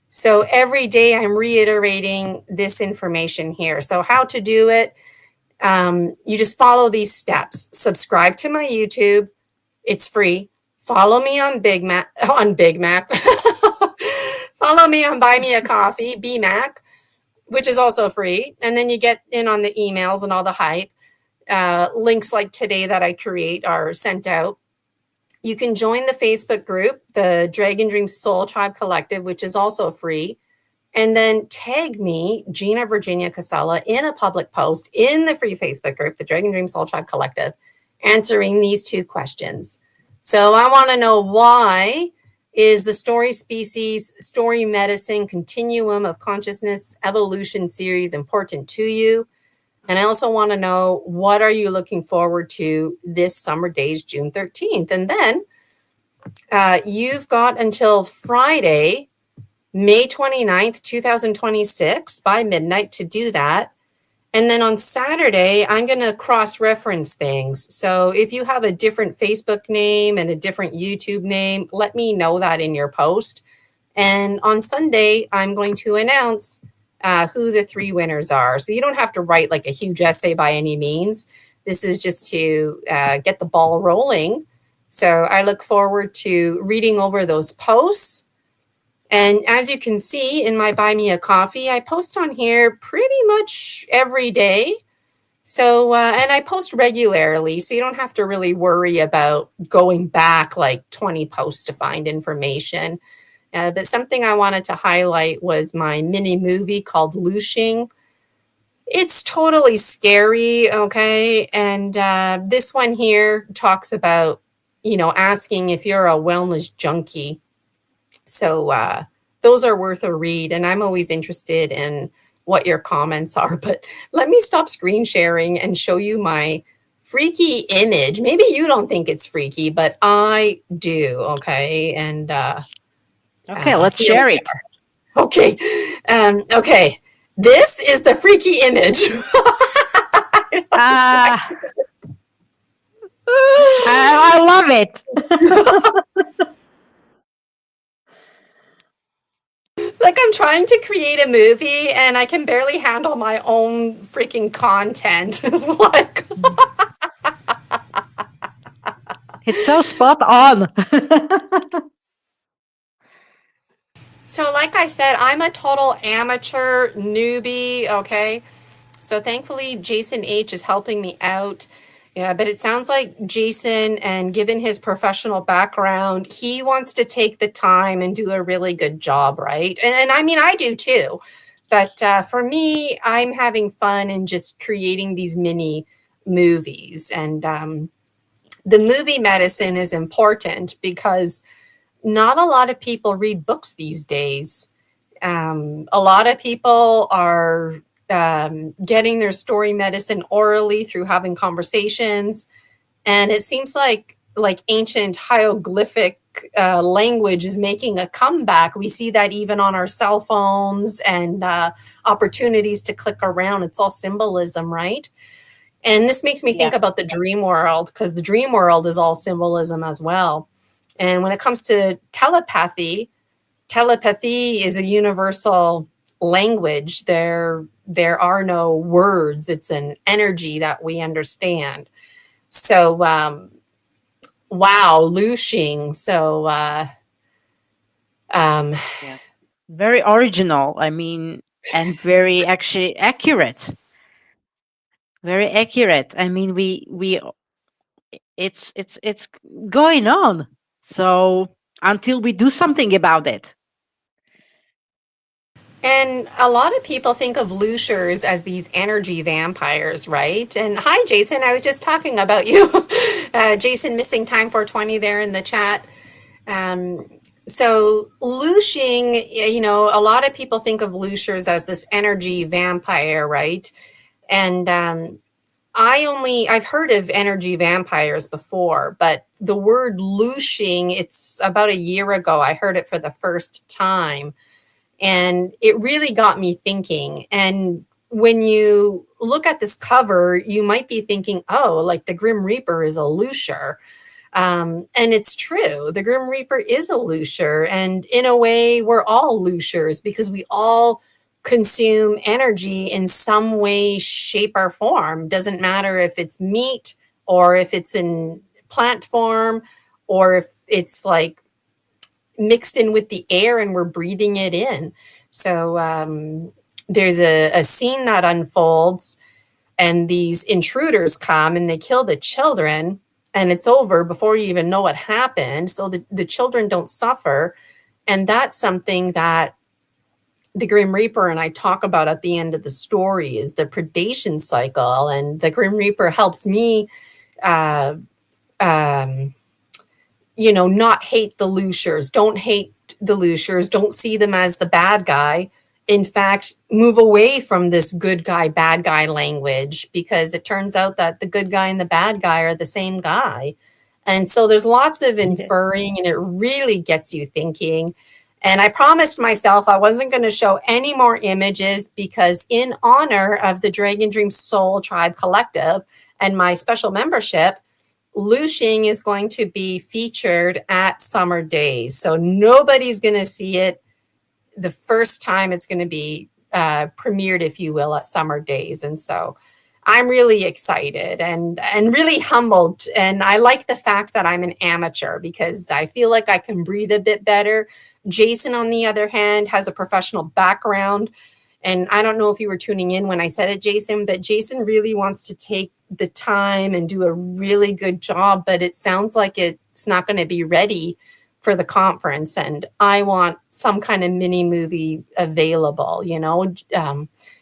B: So every day I'm reiterating this information here. So how to do it, you just follow these steps. Subscribe to my YouTube. It's free. Follow me on Big Mac. Follow me on Buy Me a Coffee, BMac, which is also free. And then you get in on the emails and all the hype. Links like today that I create are sent out. You can join the Facebook group, the Dragon Dream Soul Tribe Collective, which is also free. And then tag me, Gina Virginia Casella, in a public post in the free Facebook group, the Dragon Dream Soul Tribe Collective, answering these 2 questions. So I want to know, why is the Story Species, Story Medicine, Continuum of Consciousness Evolution series important to you? And I also want to know, what are you looking forward to this summer days, June 13th? And then you've got until Friday, May 29th, 2026 by midnight to do that. And then on Saturday, I'm going to cross-reference things. So if you have a different Facebook name and a different YouTube name, let me know that in your post. And on Sunday, I'm going to announce who the 3 winners are. So you don't have to write like a huge essay by any means. This is just to get the ball rolling. So I look forward to reading over those posts. And as you can see in my Buy Me a Coffee, I post on here pretty much every day. So, and I post regularly, so you don't have to really worry about going back like 20 posts to find information. But something I wanted to highlight was my mini movie called Looshing. It's totally scary, okay? And this one here talks about, asking if you're a wellness junkie. So those are worth a read. And I'm always interested in what your comments are. But let me stop screen sharing and show you my freaky image. Maybe you don't think it's freaky, but I do, okay? And
C: okay, let's share it.
B: Okay. Okay. This is the freaky image.
C: I love it.
B: Like, I'm trying to create a movie and I can barely handle my own freaking content. It's like
C: it's so spot on.
B: So like I said, I'm a total amateur newbie, okay? So thankfully, Jason H is helping me out. Yeah, but it sounds like Jason, and given his professional background, he wants to take the time and do a really good job, right? And I mean, I do too. But for me, I'm having fun and just creating these mini movies. And the movie medicine is important because not a lot of people read books these days. A lot of people are getting their story medicine orally through having conversations. And it seems like ancient hieroglyphic language is making a comeback. We see that even on our cell phones and opportunities to click around. It's all symbolism, right? And this makes me think about the dream world, because the dream world is all symbolism as well. And when it comes to telepathy is a universal language. There are no words. It's an energy that we understand. So, wow, Looshing. So,
C: very original. I mean, and very actually accurate. Very accurate. I mean, it's going on. So until we do something about it.
B: And a lot of people think of Looshers as these energy vampires, right? And hi, Jason, I was just talking about you. Jason missing time 420 there in the chat. So looshing, you know, a lot of people think of looshers as this energy vampire, right? And I've heard of energy vampires before, but the word looshing, it's about a year ago, I heard it for the first time. And it really got me thinking. And when you look at this cover, you might be thinking, oh, like the Grim Reaper is a loosher. And it's true. The Grim Reaper is a loosher. And in a way, we're all looshers because we all consume energy in some way, shape, or form. Doesn't matter if it's meat or if it's in plant form or if it's like mixed in with the air and we're breathing it in. So there's a scene that unfolds and these intruders come and they kill the children and it's over before you even know what happened. So the children don't suffer. And that's something that the Grim Reaper and I talk about at the end of the story is the predation cycle. And the Grim Reaper helps me, you know, not hate the looshers. Don't hate the looshers. Don't see them as the bad guy. In fact, move away from this good guy, bad guy language, because it turns out that the good guy and the bad guy are the same guy. And so there's lots of inferring and it really gets you thinking. And I promised myself I wasn't going to show any more images because in honor of the Dragon Dream Soul Tribe Collective and my special membership, Looshing is going to be featured at Summer Days. So nobody's going to see it the first time it's going to be premiered, if you will, at Summer Days. And so I'm really excited and really humbled. And I like the fact that I'm an amateur because I feel like I can breathe a bit better. Jason, on the other hand, has a professional background. And I don't know if you were tuning in when I said it, Jason, but Jason really wants to take the time and do a really good job. But it sounds like it's not going to be ready for the conference. And I want some kind of mini movie available, you know.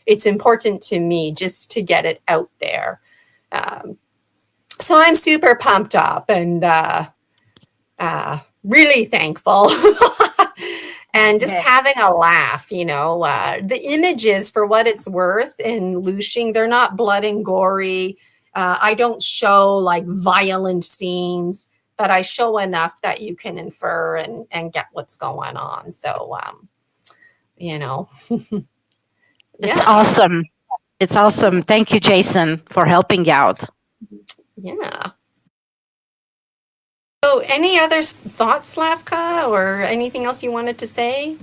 B: It's important to me just to get it out there. So I'm super pumped up and really thankful. And just having a laugh, you know. The images, for what it's worth, in Looshing, they're not blood and gory. I don't show like violent scenes, but I show enough that you can infer and get what's going on. So, you know.
C: It's awesome. It's awesome. Thank you, Jason, for helping out.
B: Yeah. So any other thoughts, Slavka, or anything else you wanted to say?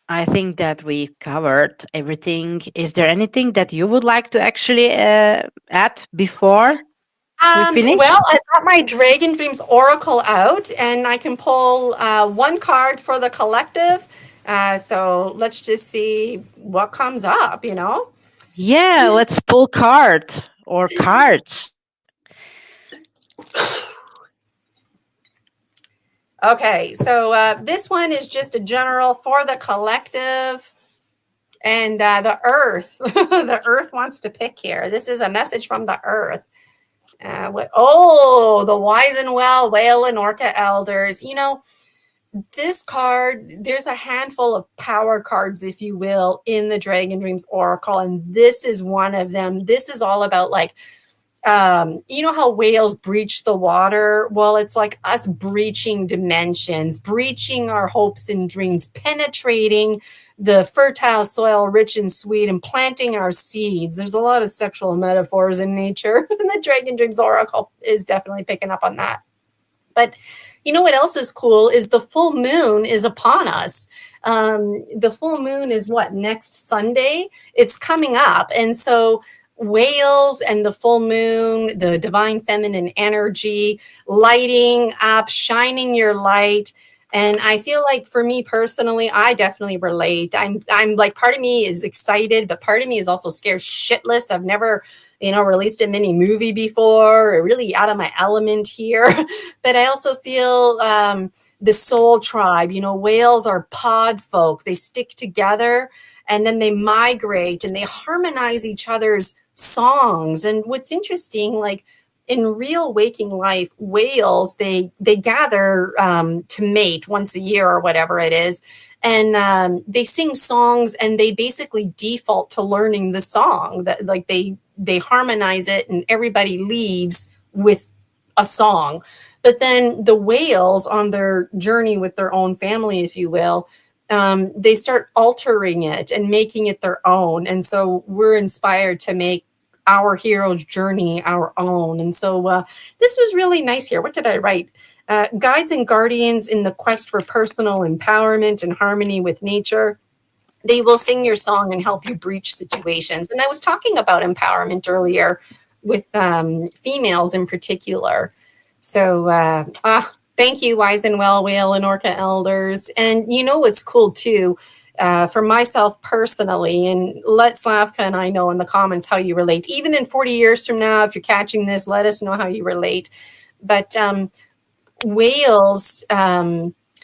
C: I think that we covered everything. Is there anything that you would like to actually add before we finish?
B: Well, I've got my Dragon Dreams Oracle out, and I can pull one card for the collective. So let's just see what comes up, you know?
C: Yeah, let's pull cards.
B: Okay, so this one is just a general for the collective. And the Earth, the Earth wants to pick here. This is a message from the Earth. The Wise and Well, Whale and Orca Elders. You know, this card, there's a handful of power cards, if you will, in the Dragon Dreams Oracle. And this is one of them. This is all about like, you know how whales breach the water? Well, it's like us breaching dimensions, breaching our hopes and dreams, penetrating the fertile soil, rich and sweet, and planting our seeds. There's a lot of sexual metaphors in nature. And the Dragon Dreams Oracle is definitely picking up on that. But you know what else is cool is the full moon is upon us. The full moon is what, next Sunday? It's coming up. And so whales and the full moon, the divine feminine energy, lighting up, shining your light. And I feel like for me personally, I definitely relate. I'm like, part of me is excited, but part of me is also scared shitless. I've never, you know, released a mini movie before, or really out of my element here. But I also feel the soul tribe, you know, whales are pod folk. They stick together and then they migrate and they harmonize each other's songs. And what's interesting, like in real waking life, whales, they gather to mate once a year or whatever it is, and they sing songs, and they basically default to learning the song. That like they harmonize it, and everybody leaves with a song. But then the whales, on their journey with their own family, if you will, they start altering it and making it their own. And so we're inspired to make our hero's journey our own. And so this was really nice here. What did I write? Guides and guardians in the quest for personal empowerment and harmony with nature. They will sing your song and help you breach situations. And I was talking about empowerment earlier with females in particular. So thank you, Wise and Well Whale and Orca Elders. And you know what's cool too, for myself personally, and let Slavka and I know in the comments how you relate. Even in 40 years from now, if you're catching this, let us know how you relate. But whales,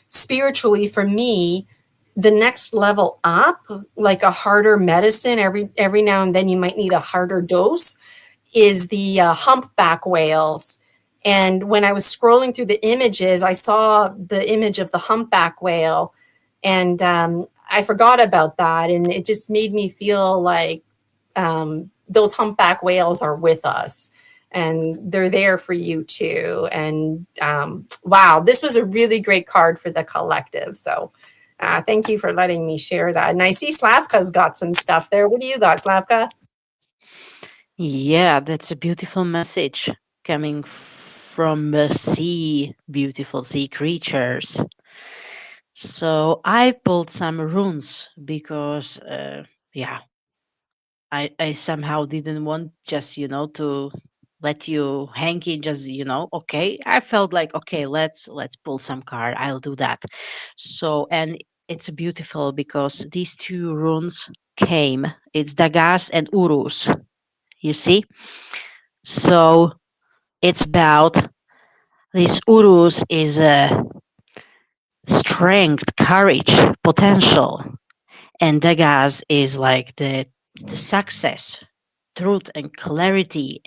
B: spiritually for me, the next level up, like a harder medicine, every now and then you might need a harder dose, is the humpback whales. And when I was scrolling through the images, I saw the image of the humpback whale, and I forgot about that. And it just made me feel like those humpback whales are with us, and they're there for you too. And wow, this was a really great card for the collective. So thank you for letting me share that. And I see Slavka's got some stuff there. What do you got, Slavka?
C: Yeah, that's a beautiful message coming from the sea, beautiful sea creatures. So I pulled some runes because, yeah, I somehow didn't want just, to let you hang in just, okay. I felt like, okay, let's pull some card. I'll do that. So, and it's beautiful because these two runes came. It's Dagas and Urus. You see? So it's about this Urus is a strength, courage, potential, and Dagas is like the success, truth, and clarity.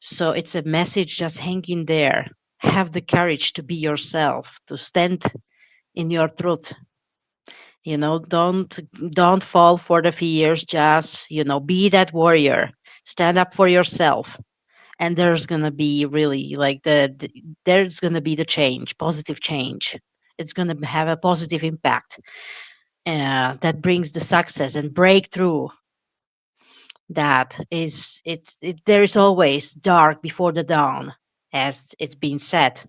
C: So it's a message just hanging there. Have the courage to be yourself, to stand in your truth. Don't fall for the fears. Just be that warrior. Stand up for yourself, and there's gonna be really like there's gonna be the change, positive change. It's gonna have a positive impact that brings the success and breakthrough. That is there is always dark before the dawn, as it's been said.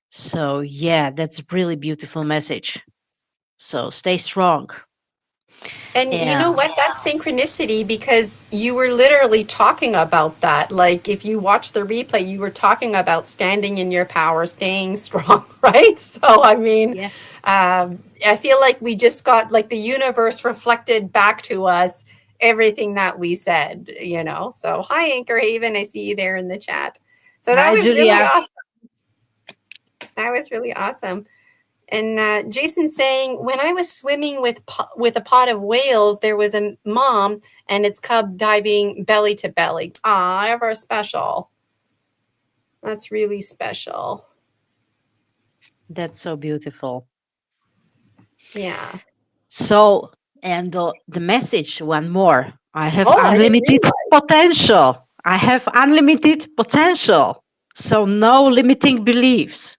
C: So yeah, that's a really beautiful message. So stay strong.
B: And you know
C: Yeah.
B: what? That's synchronicity, because you were literally talking about that. Like if you watch the replay, you were talking about standing in your power, staying strong, right? So, I mean,
C: Yeah.
B: I feel like we just got like the universe reflected back to us everything that we said. So, hi, Anchor Haven. I see you there in the chat. So, that
C: Hi,
B: was really
C: Julia.
B: awesome. That was really awesome. And Jason saying, when I was swimming with a pod of whales, there was a mom and its cub diving belly to belly. Ah, ever special. That's really special.
C: That's so beautiful.
B: Yeah.
C: So, and the message one more. I have
B: Oh, I didn't
C: unlimited
B: realize.
C: potential. I have unlimited potential. So no limiting beliefs.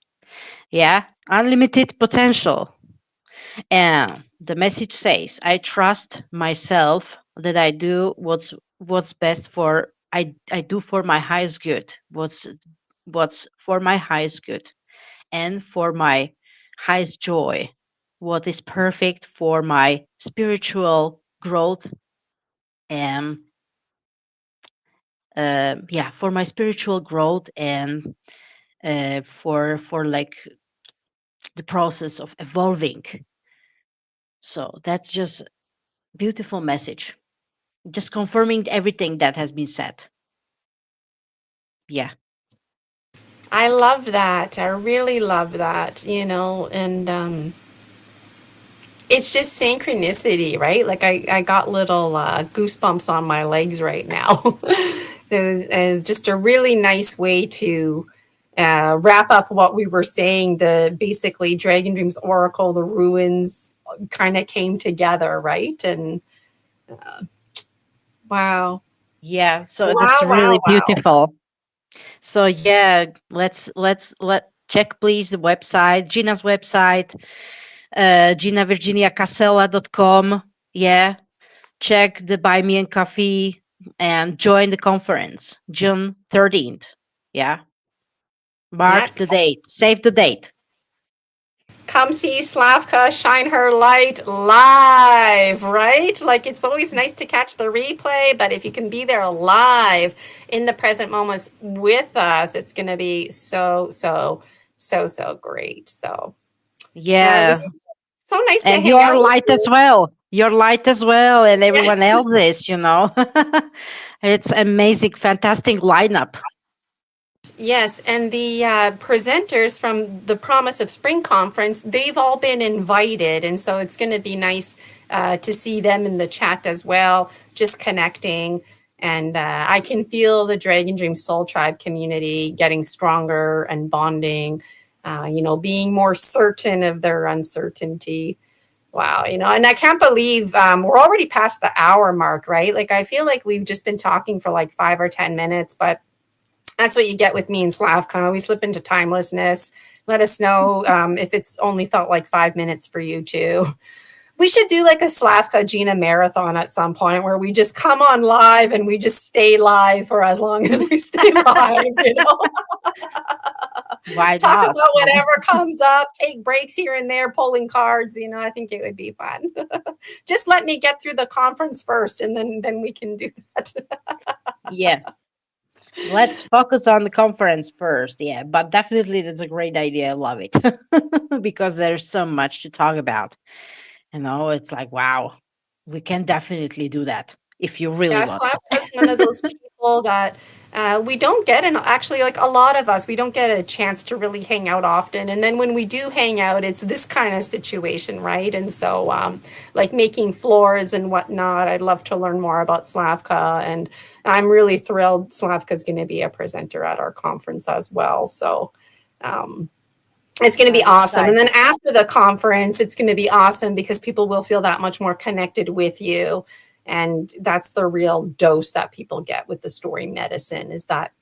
C: Yeah, unlimited potential. And the message says, I trust myself that I do what's best for I do for my highest good. What's for my highest good and for my highest joy. What is perfect for my spiritual growth and yeah, for my spiritual growth and for like the process of evolving. So that's just beautiful message. Just confirming everything that has been said. Yeah.
B: I love that. I really love that, and It's just synchronicity, right? Like I got little goosebumps on my legs right now. So it's just a really nice way to wrap up what we were saying. The basically Dragon Dreams Oracle, the ruins kind of came together, right? And wow,
C: Yeah, so
B: wow,
C: that's
B: wow,
C: really
B: wow.
C: beautiful. So yeah, let check please the website, Gina's website, ginavirginiacasella.com. Yeah, check the Buy Me and Coffee and join the conference June 13th. Yeah,
B: Yeah,
C: mark the date, save the date.
B: come see Slavka shine her light live, right? Like it's always nice to catch the replay, but if you can be there live in the present moments with us, it's going to be so great. So, yeah, it
C: Yeah,
B: was so nice to
C: and
B: hang
C: your
B: out with
C: light as
B: you.
C: well. Your light as well, and
B: Yeah.
C: everyone else's. It's amazing, fantastic lineup.
B: Yes, and the presenters from the Promise of Spring conference, they've all been invited, and so it's going to be nice to see them in the chat as well, just connecting. And I can feel the Dragon Dream Soul Tribe community getting stronger and bonding, being more certain of their uncertainty. Wow, and I can't believe we're already past the hour mark, right? Like, I feel like we've just been talking for like 5 or 10 minutes, but that's what you get with me and Slavka. We slip into timelessness. Let us know if it's only felt like 5 minutes for you too. We should do like a Slavka Gina marathon at some point where we just come on live and we just stay live for as long as we stay live.
C: Why
B: Talk
C: not?
B: about whatever comes up, take breaks here and there, pulling cards. I think it would be fun. Just let me get through the conference first and then we can do that.
C: Yeah. Let's focus on the conference first. Yeah, but definitely that's a great idea. I love it because there's so much to talk about. It's like, wow, we can definitely do that if you really
B: Yeah,
C: want to.
B: Slavka's one of those people that we don't get, and actually, like a lot of us, we don't get a chance to really hang out often. And then when we do hang out, it's this kind of situation, right? And so, like making floors and whatnot, I'd love to learn more about Slavka, and I'm really thrilled Slavka's going to be a presenter at our conference as well. So, it's going to be
C: I'm
B: awesome. And then
C: excited.
B: after the conference, it's going to be awesome because people will feel that much more connected with you. And that's the real dose that people get with the story medicine is that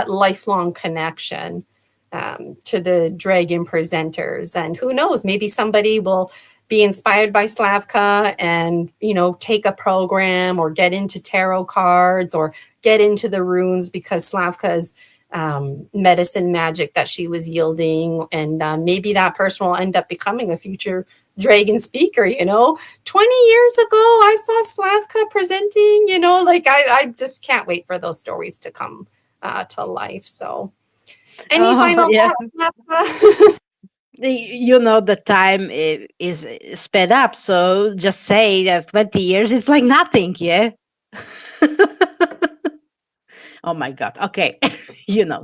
B: lifelong connection to the dragon presenters. And who knows, maybe somebody will be inspired by Slavka and, take a program or get into tarot cards or get into the runes because Slavka's medicine magic that she was yielding. And maybe that person will end up becoming a future dragon speaker. 20 years ago, I saw Slavka presenting, like I just can't wait for those stories to come to life. So, any
C: Oh,
B: final
C: yeah.
B: thoughts, Slavka?
C: The time is sped up. So just say that 20 years is like nothing. Yeah. Oh my God. Okay.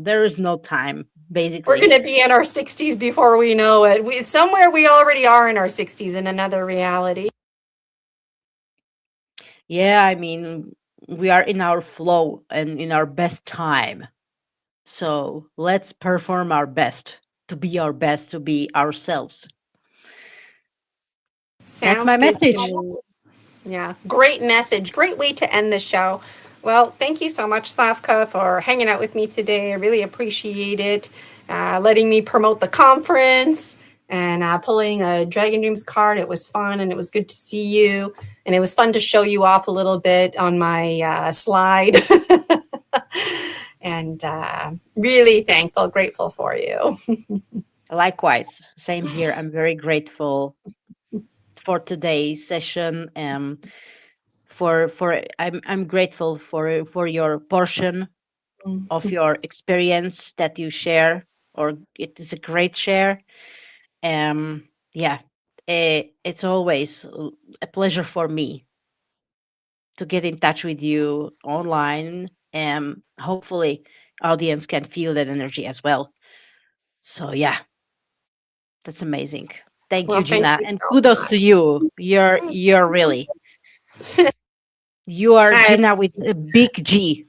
C: There is no time,
B: We're going
C: basically.
B: to be in our 60s before we know it. Somewhere we already are in our 60s in another reality.
C: Yeah. I mean, we are in our flow and in our best time. So let's perform our best to be ourselves. That's
B: Sounds
C: my
B: good to
C: message.
B: me. Yeah, great message. Great way to end the show. Well, thank you so much, Slavka, for hanging out with me today. I really appreciate it. Letting me promote the conference and pulling a Dragon Dreams card. It was fun and it was good to see you. And it was fun to show you off a little bit on my slide. And really thankful, grateful for you.
C: Likewise, same here. I'm very grateful for today's session. I'm grateful for your portion of your experience that you share, or it is a great share. Yeah, it's always a pleasure for me to get in touch with you online, and hopefully audience can feel that energy as well. So yeah, that's amazing. Thank you,
B: Well, thank
C: Gina,
B: you
C: and
B: so
C: kudos to
B: much.
C: you. You're really you are
B: I
C: Gina with a big G.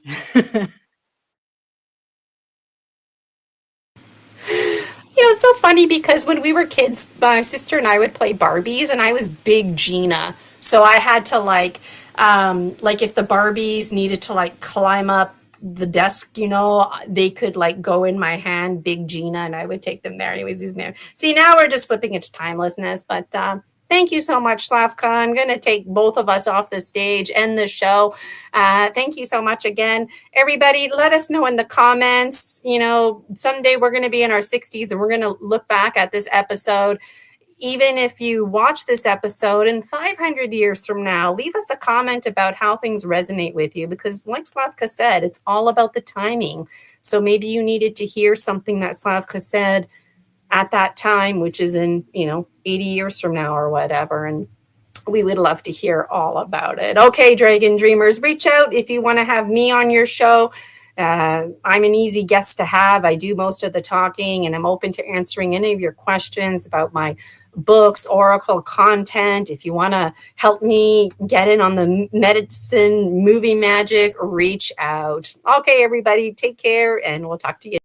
B: It's so funny because when we were kids, my sister and I would play Barbies, and I was big Gina. So I had to like if the Barbies needed to like climb up the desk, they could like go in my hand, big Gina, and I would take them there. Anyways, see, now we're just slipping into timelessness, but thank you so much, Slavka. I'm going to take both of us off the stage and the show. Thank you so much again. Everybody, let us know in the comments. Someday we're going to be in our 60s and we're going to look back at this episode. Even if you watch this episode in 500 years from now, leave us a comment about how things resonate with you, because like Slavka said, it's all about the timing. So maybe you needed to hear something that Slavka said at that time, which is in, 80 years from now or whatever. And we would love to hear all about it. Okay, Dragon Dreamers, reach out if you want to have me on your show. I'm an easy guest to have. I do most of the talking, and I'm open to answering any of your questions about my books, oracle content. If you want to help me get in on the medicine movie magic, reach out. Okay, everybody, take care, and we'll talk to you.